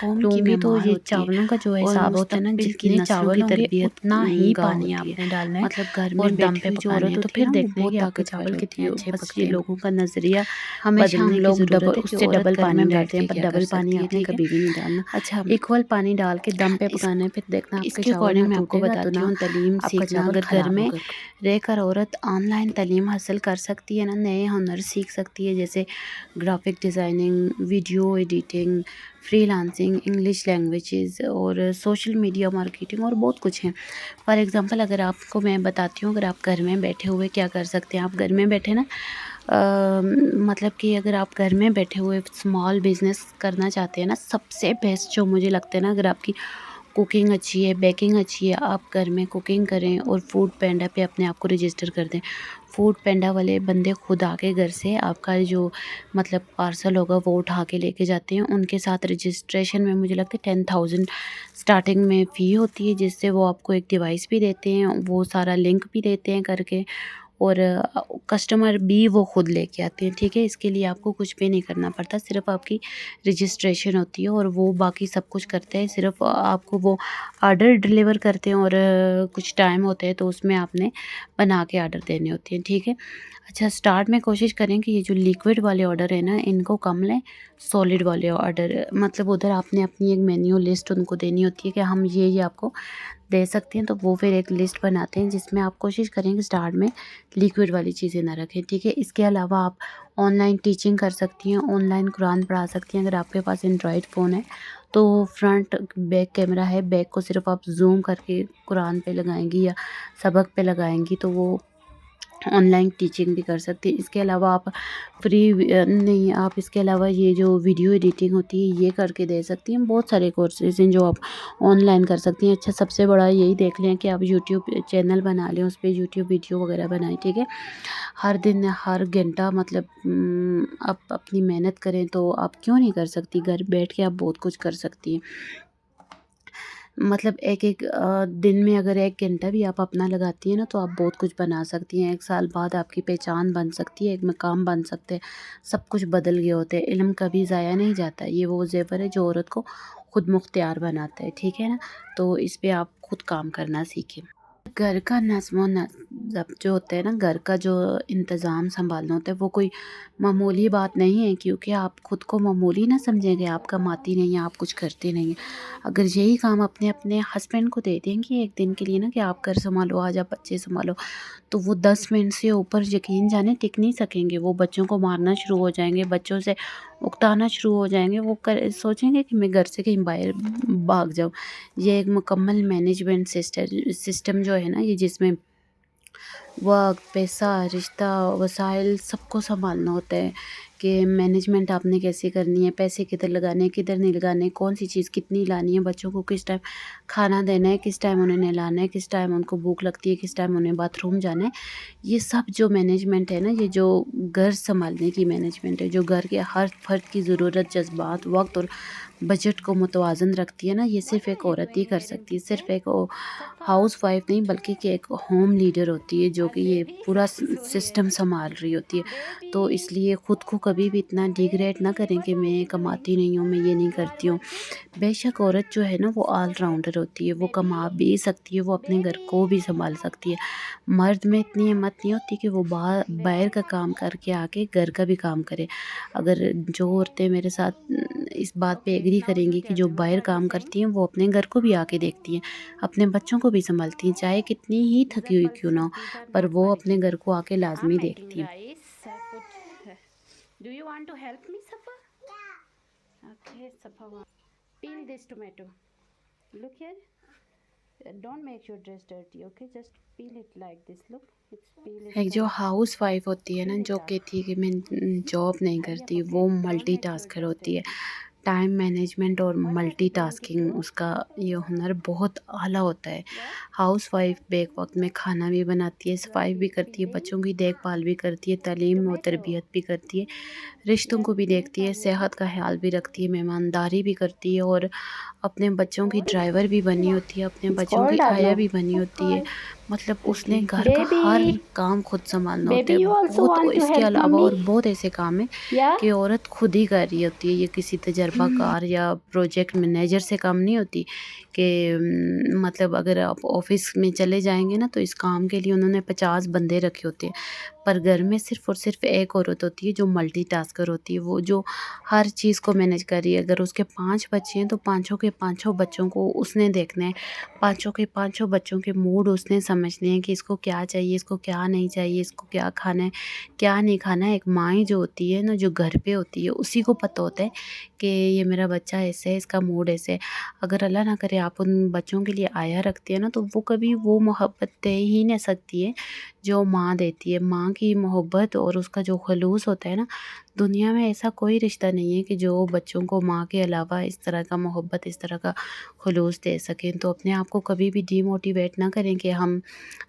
قوم لوں کی گی تو معمار یہ ہوتی ہے چاولوں کا جو اور حساب ہوتا ہے نا، مستقبل کی جتنے نسلوں چاول کی ہوں گے تربیت اتنا ہی گاہ پانی ہوتی آپ ہے۔ نے ڈالنا ہے مطلب گھر اور میں دم بیٹھی پہ ہوئی جو پکانے ہیں، عورت تو ہوتی ہے پھر نا وہ دیکھتے ہیں بہت کہ آپ کے چاول طاقتور ہوتی کتنے ہے۔ اچھے بس پکتے یہ ہیں۔ لوگوں کا نظریہ ہمیشہ ہم بدلنے کی لوگ ضرورت ہے اس کہ سے عورت ڈبل گھر پانی میں بیٹھ ڈالتے ہیں، کے پر کیا کر ڈبل پانی سکتی ہے، آپ نے ٹھیک ہے۔ کبھی بھی نہیں ڈالنا۔ اچھا ایکول پانی ڈال کے دم پہ اس پکانا ہے، پھر دیکھنا آپ اس کے کے چاول اکارڈنگ نہ میں آپ کو ٹوٹے گا تو بتاتی نہ ہوں تعلیم آپ کا سیکھنا۔ چاول اگر گھر خراب میں ہوگا۔ رہ کر عورت آن لائن تعلیم حاصل کر سکتی ہے نا، نئے ہنر سیکھ سکتی ہے، جیسے graphic designing, video editing, free lancing, English languages اور سوشل میڈیا مارکیٹنگ اور بہت کچھ ہیں۔ فار ایگزامپل اگر آپ کو میں بتاتی ہوں، اگر آپ گھر میں بیٹھے ہوئے کیا کر سکتے ہیں، آپ گھر میں بیٹھے نا مطلب کہ اگر آپ گھر میں بیٹھے ہوئے اسمال بزنس کرنا چاہتے ہیں نا، سب سے بیسٹ جو مجھے لگتا ہے نا، اگر آپ کی کوکنگ اچھی ہے، بیکنگ اچھی ہے، آپ گھر میں کوکنگ کریں اور فوڈ پینڈا پہ اپنے آپ کو رجسٹر کر دیں۔ فوڈ پینڈا والے بندے خود آ کے گھر سے آپ کا جو مطلب پارسل ہوگا وہ اٹھا کے لے کے جاتے ہیں۔ ان کے ساتھ رجسٹریشن میں مجھے لگتا ہے 10,000 اسٹارٹنگ میں فی ہوتی ہے، جس سے وہ آپ کو ایک ڈیوائس بھی دیتے ہیں، وہ سارا لنک بھی دیتے ہیں کر کے، اور کسٹمر بھی وہ خود لے کے آتے ہیں، ٹھیک ہے۔ اس کے لیے آپ کو کچھ بھی نہیں کرنا پڑتا، صرف آپ کی رجسٹریشن ہوتی ہے اور وہ باقی سب کچھ کرتے ہیں۔ صرف آپ کو وہ آرڈر ڈلیور کرتے ہیں اور کچھ ٹائم ہوتا ہے تو اس میں آپ نے بنا کے آرڈر دینے ہوتے ہیں، ٹھیک ہے۔ اچھا، سٹارٹ میں کوشش کریں کہ یہ جو لیکوڈ والے آرڈر ہیں نا ان کو کم لیں، سالڈ والے آرڈر مطلب ادھر آپ نے اپنی ایک مینیو لسٹ ان کو دینی ہوتی ہے کہ ہم یہ آپ کو دے سکتے ہیں، تو وہ پھر ایک لسٹ بناتے ہیں جس میں آپ کوشش کریں کہ سٹارٹ میں لیکوڈ والی چیزیں نہ رکھیں، ٹھیک ہے۔ اس کے علاوہ آپ آن لائن ٹیچنگ کر سکتی ہیں، آن لائن قرآن پڑھا سکتی ہیں۔ اگر آپ کے پاس اینڈرائڈ فون ہے تو فرنٹ بیک کیمرہ ہے، بیک کو صرف آپ زوم کر کے قرآن پہ لگائیں گی یا سبق پہ لگائیں گی تو وہ آن لائن ٹیچنگ بھی کر سکتی ہیں۔ اس کے علاوہ آپ نہیں، آپ اس کے علاوہ یہ جو ویڈیو ایڈیٹنگ ہوتی ہے یہ کر کے دے سکتی ہیں۔ بہت سارے کورسز ہیں جو آپ آن لائن کر سکتی ہیں۔ اچھا، سب سے بڑا یہی دیکھ لیں کہ آپ یوٹیوب چینل بنا لیں، اس پہ یوٹیوب ویڈیو وغیرہ بنائیں، ٹھیک ہے۔ ہر دن ہر گھنٹہ مطلب آپ اپنی محنت کریں تو آپ کیوں نہیں کر سکتی، گھر بیٹھ کے آپ بہت کچھ کر سکتی ہیں۔ مطلب ایک دن میں اگر 1 گھنٹہ بھی آپ اپنا لگاتی ہیں نا تو آپ بہت کچھ بنا سکتی ہیں۔ 1 سال بعد آپ کی پہچان بن سکتی ہے، ایک مقام بن سکتے ہیں، سب کچھ بدل گئے ہوتے ہیں۔ علم کبھی ضائع نہیں جاتا، یہ وہ زیور ہے جو عورت کو خود مختار بناتا ہے، ٹھیک ہے نا۔ تو اس پہ آپ خود کام کرنا سیکھیں۔ گھر کا نظم و ضبط جو ہوتا ہے نا، گھر کا جو انتظام سنبھالنا ہوتا ہے وہ کوئی معمولی بات نہیں ہے، کیونکہ آپ خود کو معمولی نہ سمجھیں گے، آپ کماتی نہیں ہیں، آپ کچھ کرتے نہیں ہیں۔ اگر یہی کام اپنے ہسبینڈ کو دے دیں گے ایک دن کے لیے نا کہ آپ گھر سنبھالو، آج آپ بچے سنبھالو، تو وہ 10 منٹ سے اوپر یقین جانے ٹک نہیں سکیں گے۔ وہ بچوں کو مارنا شروع ہو جائیں گے، بچوں سے اکتانا شروع ہو جائیں گے، وہ سوچیں گے کہ میں گھر سے کہیں باہر بھاگ جاؤں۔ یہ ایک مکمل مینجمنٹ سسٹم جو ہے نا، یہ جس میں وقت، پیسہ، رشتہ، وسائل سب کو سنبھالنا ہوتا ہے کہ مینجمنٹ آپ نے کیسے کرنی ہے، پیسے کدھر لگانے، کدھر نہیں لگانے، کون سی چیز کتنی لانی ہے، بچوں کو کس ٹائم کھانا دینا ہے، کس ٹائم انہیں نہلانا ہے، کس ٹائم ان کو بھوک لگتی ہے، کس ٹائم انہیں باتھ روم جانا ہے۔ یہ سب جو مینجمنٹ ہے نا، یہ جو گھر سنبھالنے کی مینجمنٹ ہے، جو گھر کے ہر فرد کی ضرورت، جذبات، وقت اور بجٹ کو متوازن رکھتی ہے نا، یہ صرف ایک عورت ہی کر سکتی ہے۔ صرف ایک ہاؤس وائف نہیں بلکہ کہ ایک ہوم لیڈر ہوتی ہے جو کہ یہ پورا سسٹم سنبھال رہی ہوتی ہے۔ تو اس لیے خود کو کبھی بھی اتنا ڈیگریڈ نہ کریں کہ میں کماتی نہیں ہوں، میں یہ نہیں کرتی ہوں۔ بے شک عورت جو ہے نا وہ آل راؤنڈر ہوتی ہے، وہ کما بھی سکتی ہے، وہ اپنے گھر کو بھی سنبھال سکتی ہے۔ مرد میں اتنی ہمت نہیں ہوتی کہ وہ باہر کا کام کر کے آ کے گھر کا بھی کام کرے۔ اگر جو عورتیں میرے ساتھ اس بات پہ ایگری کریں گی کہ جو باہر کام کرتی ہیں وہ اپنے گھر کو بھی آ کے دیکھتی ہیں، اپنے بچوں کو بھی سنبھالتی ہیں، چاہے کتنی ہی تھکی ہوئی کیوں نہ ہو، پر وہ اپنے گھر کو آ کے لازمی دیکھتی ہیں۔ Do you want to help me, Safa? Yeah. Okay, Safa. Peel this tomato. Look here. Don't make your dress dirty, okay? Just peel it like this. Look, it's peel it. ایک جو ہاؤس وائف ہوتی ہے نا، جو کہتی ہے کہ میں جاب نہیں کرتی، وہ ملٹی ٹاسکر ہوتی ہے۔ ٹائم مینجمنٹ اور ملٹی ٹاسکنگ اس کا یہ ہنر بہت اعلیٰ ہوتا ہے۔ ہاؤس وائف بیک وقت میں کھانا بھی بناتی ہے، صفائی بھی کرتی ہے، بچوں کی دیکھ بھال بھی کرتی ہے، تعلیم و تربیت بھی کرتی ہے، رشتوں کو بھی دیکھتی ہے، صحت کا خیال بھی رکھتی ہے، مہمانداری بھی کرتی ہے، اور اپنے بچوں کی ڈرائیور بھی بنی ہوتی ہے، اپنے بچوں کی کھایا بھی بنی ہوتی ہے۔ مطلب اس نے گھر کا ہر کام خود سنبھالنا ہوتا ہے۔ بہت اس کے علاوہ اور بہت ایسے کام ہیں کہ عورت خود ہی کر رہی ہوتی ہے، یہ کسی تجربے تجربہ کار یا پروجیکٹ منیجر سے کم نہیں ہوتی کہ مطلب اگر آپ آفس میں چلے جائیں گے نا تو اس کام کے لیے انہوں نے 50 بندے رکھے ہوتے ہیں، پر گھر میں صرف اور صرف ایک عورت ہوتی ہے جو ملٹی ٹاسکر ہوتی ہے، وہ جو ہر چیز کو مینیج کر رہی ہے۔ اگر اس کے 5 بچے ہیں تو پانچوں کے پانچوں بچوں کو اس نے دیکھنا ہے، پانچوں کے پانچوں بچوں کے موڈ اس نے سمجھنے ہیں کہ اس کو کیا چاہیے، اس کو کیا نہیں چاہیے، اس کو کیا کھانا ہے کیا نہیں کھانا ہے۔ ایک ماں جو ہوتی ہے نا، جو گھر پہ ہوتی ہے، اسی کو پتہ ہوتا ہے کہ یہ میرا بچہ ایسے ہے، اس کا موڈ ایسے ہے۔ اگر اللہ نہ کرے آپ ان بچوں کے لیے آیا رکھتے ہیں نا تو وہ کبھی وہ محبت دے ہی نہیں سکتی ہے جو ماں دیتی ہے۔ ماں کی محبت اور اس کا جو خلوص ہوتا ہے نا، دنیا میں ایسا کوئی رشتہ نہیں ہے کہ جو بچوں کو ماں کے علاوہ اس طرح کا محبت، اس طرح کا خلوص دے سکیں۔ تو اپنے آپ کو کبھی بھی ڈی موٹیویٹ نہ کریں کہ ہم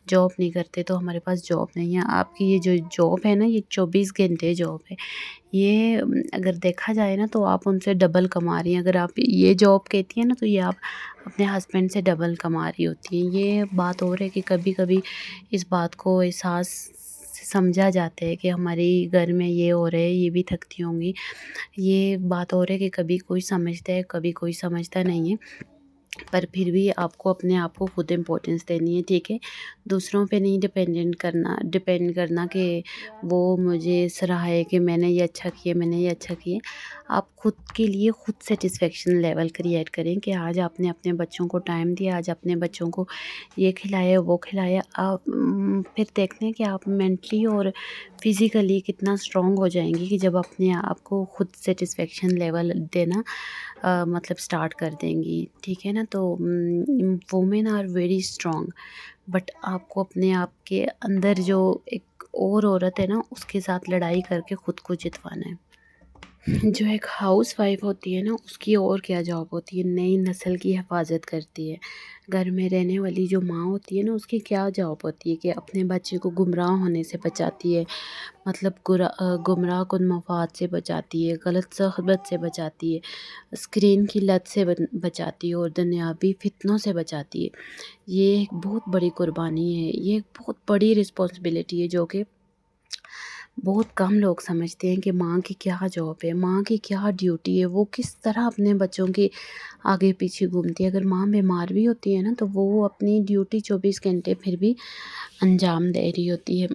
جاب نہیں کرتے تو ہمارے پاس جاب نہیں ہے۔ آپ کی یہ جو جاب ہے نا، یہ 24 گھنٹے جاب ہے۔ یہ اگر دیکھا جائے نا تو آپ ان سے ڈبل کما رہی ہیں۔ اگر آپ یہ جاب کہتی ہیں نا تو یہ آپ اپنے ہسبینڈ سے ڈبل کما رہی ہوتی ہیں۔ یہ بات اور ہے کہ کبھی کبھی اس بات کو احساس سمجھا جاتا ہے کہ ہماری گھر میں یہ ہو رہا ہے، یہ بھی تھکتی ہوں گی۔ یہ بات اور ہے کہ کبھی کوئی سمجھتا ہے، کبھی کوئی سمجھتا نہیں ہے، پر پھر بھی آپ کو اپنے آپ کو خود امپورٹنس دینی ہے، ٹھیک ہے؟ دوسروں پہ نہیں ڈپینڈ کرنا کہ وہ مجھے سراہے کہ میں نے یہ اچھا کیا، میں نے یہ اچھا کیا۔ آپ خود کے لیے خود سیٹسفیکشن لیول کریٹ کریں کہ آج آپ نے اپنے بچوں کو ٹائم دیا، آج اپنے بچوں کو یہ کھلایا وہ کھلایا۔ آپ پھر دیکھتے ہیں کہ آپ مینٹلی اور فزیکلی کتنا اسٹرانگ ہو جائیں گی کہ جب اپنے آپ کو خود سیٹسفیکشن لیول دینا مطلب سٹارٹ کر دیں گی، ٹھیک ہے نا؟ تو women are very strong, but آپ کو اپنے آپ کے اندر جو ایک اور عورت ہے نا، اس کے ساتھ لڑائی کر کے خود کو جتوانا ہے۔ جو ایک ہاؤس وائف ہوتی ہے نا، اس کی اور کیا جاب ہوتی ہے، نئی نسل کی حفاظت کرتی ہے۔ گھر میں رہنے والی جو ماں ہوتی ہے نا، اس کی کیا جاب ہوتی ہے کہ اپنے بچے کو گمراہ ہونے سے بچاتی ہے، مطلب گمراہ کن مفاد سے بچاتی ہے، غلط صحبت سے بچاتی ہے، اسکرین کی لت سے بچاتی ہے اور دنیاوی فتنوں سے بچاتی ہے۔ یہ ایک بہت بڑی قربانی ہے، یہ ایک بہت بڑی رسپانسبلٹی ہے جو کہ بہت کم لوگ سمجھتے ہیں کہ ماں کی کیا جاب ہے، ماں کی کیا ڈیوٹی ہے، وہ کس طرح اپنے بچوں کے آگے پیچھے گھومتی ہے۔ اگر ماں بیمار بھی ہوتی ہے نا تو وہ اپنی ڈیوٹی 24 گھنٹے پھر بھی انجام دے رہی ہوتی ہے۔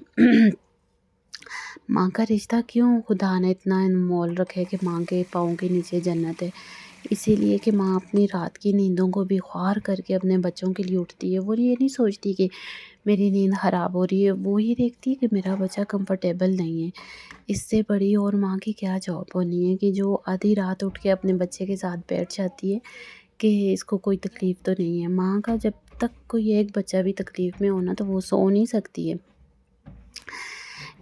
ماں کا رشتہ کیوں خدا نے اتنا انمول رکھا ہے کہ ماں کے پاؤں کے نیچے جنت ہے؟ اسی لیے کہ ماں اپنی رات کی نیندوں کو بھی خوار کر کے اپنے بچوں کے لیے اٹھتی ہے۔ وہ یہ نہیں سوچتی کہ میری نیند خراب ہو رہی ہے، وہ یہ دیکھتی ہے کہ میرا بچہ کمفرٹیبل نہیں ہے۔ اس سے بڑی اور ماں کی کیا جاب ہونی ہے کہ جو آدھی رات اٹھ کے اپنے بچے کے ساتھ بیٹھ جاتی ہے کہ اس کو کوئی تکلیف تو نہیں ہے۔ ماں کا جب تک کوئی ایک بچہ بھی تکلیف میں ہونا تو وہ سو نہیں سکتی ہے۔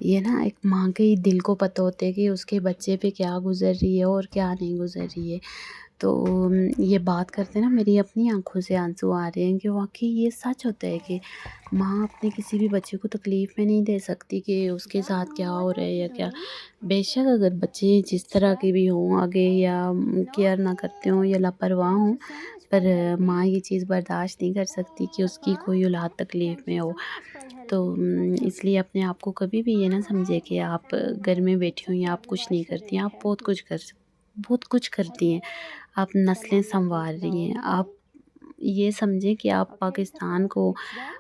یہ نا ایک ماں کے دل کو پتہ ہوتا ہے کہ اس کے بچے پہ کیا گزر رہی ہے اور کیا نہیں گزر رہی ہے۔ تو یہ بات کرتے نا میری اپنی آنکھوں سے آنسو آ رہے ہیں کہ واقعی یہ سچ ہوتا ہے کہ ماں اپنے کسی بھی بچے کو تکلیف میں نہیں دے سکتی کہ اس کے ساتھ کیا ہو رہا ہے یا کیا۔ بے شک اگر بچے جس طرح کے بھی ہوں آگے، یا کیئر نہ کرتے ہوں یا لاپرواہ ہوں، پر ماں یہ چیز برداشت نہیں کر سکتی کہ اس کی کوئی اولاد تکلیف میں ہو۔ تو اس لیے اپنے آپ کو کبھی بھی یہ نہ سمجھے کہ آپ گھر میں بیٹھی ہوئی ہیں، آپ کچھ نہیں کرتی ہیں۔ آپ بہت کچھ کرتی ہیں، آپ نسلیں سنوار رہی ہیں۔ آپ یہ سمجھیں کہ آپ پاکستان کو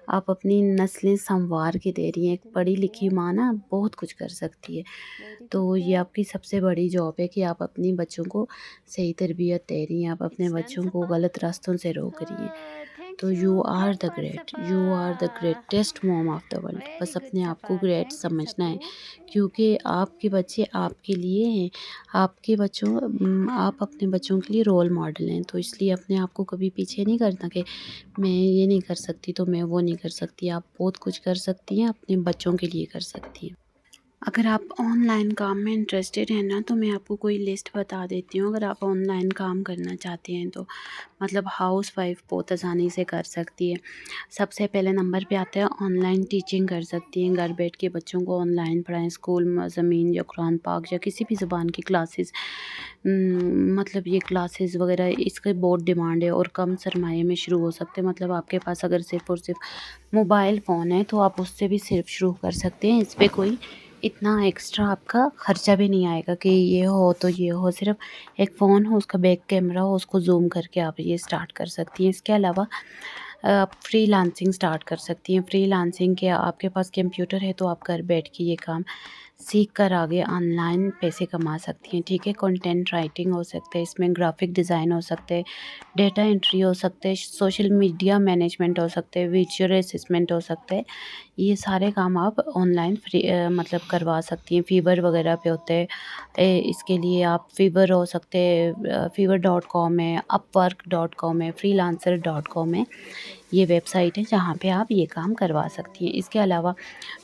آپ اپنی نسلیں سنوار کے دے رہی ہیں۔ ایک پڑھی لکھی ماں نا بہت کچھ کر سکتی ہے۔ تو یہ آپ کی سب سے بڑی جاب ہے کہ آپ اپنی بچوں کو صحیح تربیت دے رہی ہیں، آپ اپنے بچوں کو غلط راستوں سے روک رہی ہیں۔ تو you are the greatest mom of the world. بس اپنے آپ کو گریٹ سمجھنا ہے کیونکہ آپ کے بچے آپ کے لیے ہیں، آپ اپنے بچوں کے لیے رول ماڈل ہیں۔ تو اس لیے اپنے آپ کو کبھی پیچھے نہیں کرنا کہ میں یہ نہیں کر سکتی تو میں وہ نہیں کر سکتی۔ آپ بہت کچھ کر سکتی ہیں، اپنے بچوں کے لیے کر سکتی ہیں۔ اگر آپ آن لائن کام میں انٹرسٹڈ ہیں نا تو میں آپ کو کوئی لسٹ بتا دیتی ہوں۔ اگر آپ آن لائن کام کرنا چاہتے ہیں تو مطلب ہاؤس وائف بہت آسانی سے کر سکتی ہے۔ سب سے پہلے نمبر پہ آتا ہے آن لائن ٹیچنگ کر سکتی ہیں، گھر بیٹھ کے بچوں کو آن لائن پڑھائیں، اسکول مضامین یا قرآن پاک یا کسی بھی زبان کی کلاسز، مطلب یہ کلاسز وغیرہ اس کے بہت ڈیمانڈ ہے اور کم سرمایے میں شروع ہو سکتے ہیں۔ مطلب آپ کے پاس اگر صرف اور صرف موبائل فون ہے تو آپ اس سے بھی صرف شروع کر سکتے ہیں، اس پہ کوئی اتنا ایکسٹرا آپ کا خرچہ بھی نہیں آئے گا کہ یہ ہو تو یہ ہو، صرف ایک فون ہو، اس کا بیک کیمرہ ہو، اس کو زوم کر کے آپ یہ اسٹارٹ کر سکتی ہیں۔ اس کے علاوہ آپ فری لانسنگ اسٹارٹ کر سکتی ہیں۔ فری لانسنگ کے آپ کے پاس کمپیوٹر ہے تو آپ گھر بیٹھ کے یہ کام سیکھ کر آگے آن لائن پیسے کما سکتی ہیں، ٹھیک ہے۔ کنٹینٹ رائٹنگ ہو سکتے ہے، اس میں گرافک ڈیزائن ہو سکتے، ڈیٹا انٹری ہو سکتے، سوشل میڈیا مینجمنٹ ہو سکتے، ویژول اسسمنٹ ہو سکتے، یہ سارے کام آپ آن لائن فری مطلب کروا سکتی ہیں۔ فیور وغیرہ پہ ہوتے ہیں، اس کے لیے آپ فیور ہو سکتے، fever.com ہے، upwork.com ہے، freelancer.com ہے، یہ ویب سائٹ ہے جہاں پہ آپ یہ کام کروا سکتی ہیں۔ اس کے علاوہ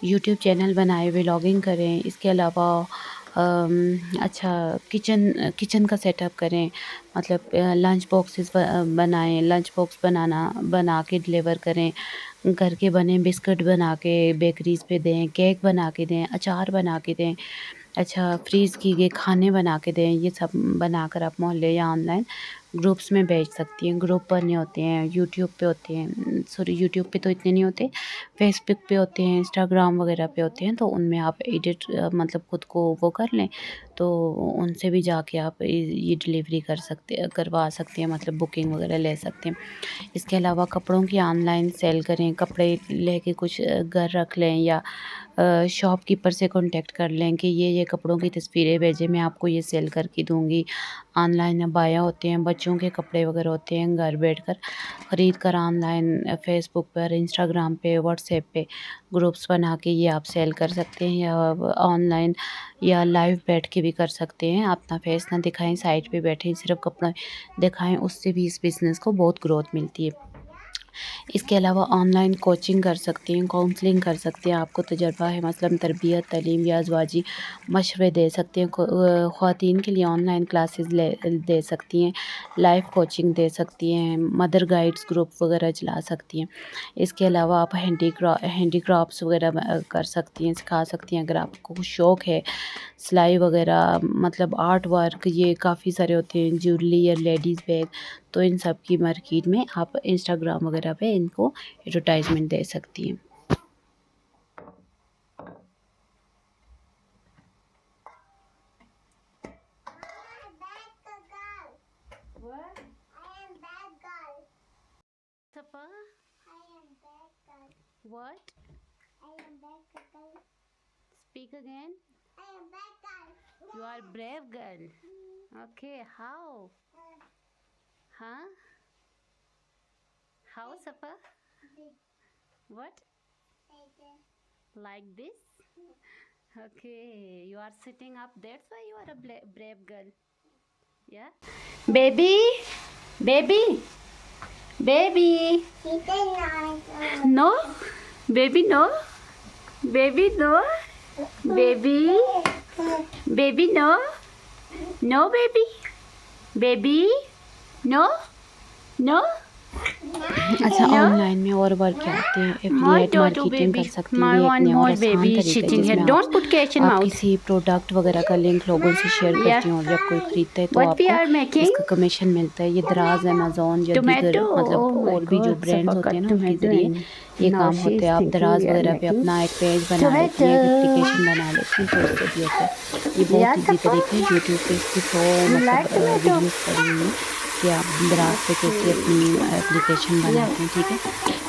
یوٹیوب چینل بنائے، ولاگنگ کریں، اس کے علاوہ اچھا کچن کا سیٹ اپ کریں، مطلب لنچ باکسز بنائیں، لنچ باکس بنا کے ڈلیور کریں، گھر کے بنے بسکٹ بنا کے بیکریز پہ دیں، کیک بنا کے دیں، اچار بنا کے دیں، اچھا فریز کی گئے کھانے بنا کے دیں، یہ سب بنا کر آپ محلے یا آن لائن گروپس میں بیچ سکتی ہیں۔ گروپ بنے ہوتے ہیں، یوٹیوب پہ ہوتے ہیں، سوری یوٹیوب پہ تو اتنے نہیں ہوتے، فیس بک پہ ہوتے ہیں، انسٹاگرام وغیرہ پہ ہوتے ہیں، تو ان میں آپ ایڈٹ مطلب خود کو وہ کر لیں تو ان سے بھی جا کے آپ یہ ڈلیوری کروا سکتے ہیں، مطلب بکنگ وغیرہ لے سکتے ہیں۔ اس کے علاوہ کپڑوں کی آن لائن سیل کریں، کپڑے لے کے کچھ گھر رکھ لیں، یا شاپ کیپر سے کانٹیکٹ کر لیں کہ یہ کپڑوں کی تصویریں بھیجیں، میں آپ کو یہ سیل کر کے دوں گی۔ آن لائن ابایا ہوتے ہیں، بچوں کے کپڑے وغیرہ ہوتے ہیں، گھر بیٹھ کر خرید کر آن لائن فیس بک پر، انسٹاگرام پہ، واٹس ایپ پہ گروپس بنا کے یہ آپ سیل کر سکتے ہیں، یا آن لائن یا لائیو بیٹھ کے بھی کر سکتے ہیں۔ اپنا فیس نہ دکھائیں، سائٹ پہ بیٹھیں، صرف کپڑا دکھائیں، اس سے بھی اس بزنس کو بہت گروتھ ملتی ہے۔ اس کے علاوہ آن لائن کوچنگ کر سکتے ہیں، کاؤنسلنگ کر سکتے ہیں، آپ کو تجربہ ہے، مثلاً تربیت، تعلیم یا ازواجی مشورے دے سکتے ہیں، خواتین کے لیے آن لائن کلاسز دے سکتی ہیں، لائف کوچنگ دے سکتی ہیں، مدر گائیڈز گروپ وغیرہ چلا سکتی ہیں۔ اس کے علاوہ آپ ہینڈی کرافٹس وغیرہ کر سکتی ہیں، سکھا سکتی ہیں، اگر آپ کو شوق ہے سلائی وغیرہ، مطلب آرٹ ورک، یہ کافی سارے ہوتے ہیں، جویلری یا لیڈیز بیگ، تو ان سب کی مارکیٹ میں آپ انسٹاگرام وغیرہ پہ ان کو ایڈورٹائزمنٹ دے سکتی ہیں۔ What? Speak again. You are brave girl. Okay, how? Huh? How, Safa? What? Like this? Okay, you are sitting up. That's why you are a brave girl. Yeah. Baby, baby, baby. No, baby, no, baby, no, baby, baby, no, no, baby, baby, no, no. اچھا on line میں اور work کیا آتے ہیں، affiliate marketing کر سکتی ہیں، یہ ایک نیا اور آسان طریقہ ہے جس میں آپ کسی پروڈکٹ وغیرہ کا لنک لوگوں سے شیئر کرتی ہیں، اور جب کوئی خریدتا ہے تو آپ کو اس کا کمیشن ملتا ہے۔ یہ دراز، امیزون یا دیگر مطلب اور بھی جو برانڈز ہوتے ہیں نا ان کے ذریعے یہ کام ہوتا ہے۔ آپ دراز وغیرہ پہ اپنا ایک پیج بنا لیتی ہیں، ایک اپلیکیشن بنا لیتی ہیں، تو اس سے بھی ہوتا ہے۔ یہ بہت ایزی طریقہ ہے، یوٹیوب پہ اس کی مطلب ویڈیوز پڑی ہوئی ہیں کہ آپ دراز پہ کیسے اپنی اپلیکیشن بناتے ہیں، ٹھیک ہے۔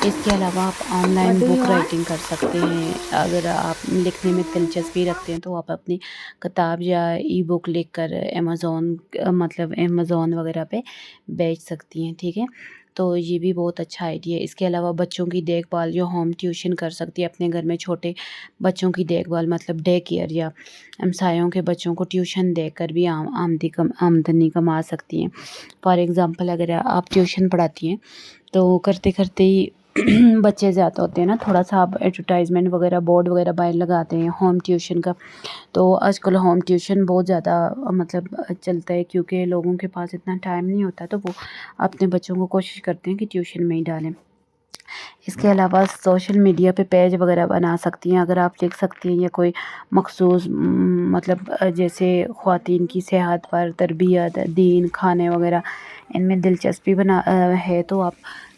اس کے علاوہ آپ آن لائن بک رائٹنگ کر سکتے ہیں، اگر آپ لکھنے میں دلچسپی رکھتے ہیں تو آپ اپنی کتاب یا ای بک لکھ کر امیزون وغیرہ پہ بیچ سکتی ہیں، ٹھیک ہے۔ تو یہ بھی بہت اچھا آئیڈیا ہے۔ اس کے علاوہ بچوں کی دیکھ بھال جو ہوم ٹیوشن کر سکتی ہے، اپنے گھر میں چھوٹے بچوں کی دیکھ بھال، مطلب ڈے کیئر، یا ہمسایوں کے بچوں کو ٹیوشن دے کر بھی آمدنی کما سکتی ہیں۔ فار ایگزامپل اگر آپ ٹیوشن پڑھاتی ہیں تو کرتے کرتے ہی بچے زیادہ ہوتے ہیں نا، تھوڑا سا آپ ایڈورٹائزمنٹ وغیرہ، بورڈ وغیرہ باہر لگاتے ہیں ہوم ٹیوشن کا، تو آج کل ہوم ٹیوشن بہت زیادہ مطلب چلتا ہے، کیونکہ لوگوں کے پاس اتنا ٹائم نہیں ہوتا، تو وہ اپنے بچوں کو کوشش کرتے ہیں کہ ٹیوشن میں ہی ڈالیں۔ اس کے علاوہ سوشل میڈیا پہ پیج وغیرہ بنا سکتی ہیں، اگر آپ لکھ سکتی ہیں یا کوئی مخصوص مطلب جیسے خواتین کی صحت پر، تربیت، دین، کھانے وغیرہ ان میں دلچسپی ہے تو آپ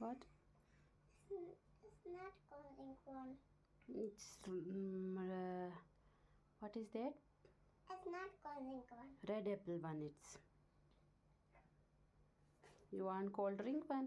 What? It's not calling one. It's what is that? It's not calling one. Red apple one. It's. You want cold drink one?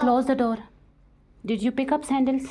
close the door. Did you pick up sandals?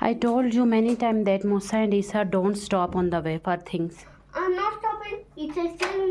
I told you many times that Musa and Isa don't stop on the way for things. I'm not stopping. It says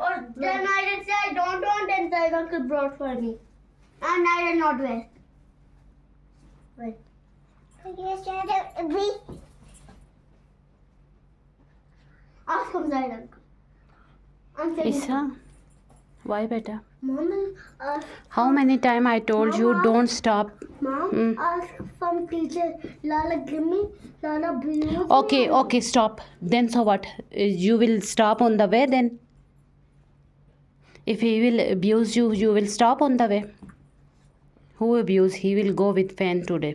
Or then I did say I don't want, and the uncle brought for me, and I did not wear. Wait. Ask him, Zaid uncle. I'm saying. Isa, why beta? Mom, How many times I told you Mama. don't stop? Mom, ask from teacher. Lala, give me. Lala, abuse. Okay, stop. Then so what? You will stop on the way then? If he will abuse you, you will stop on the way. Who abuse? He will go with fan today.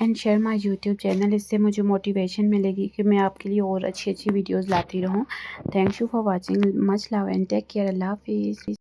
And share my YouTube channel. اس سے مجھے motivation ملے گی کہ میں آپ کے لیے اور اچھی اچھی ویڈیوز لاتی رہوں. Thank you for watching. Much love and take care. اللہ حافظ.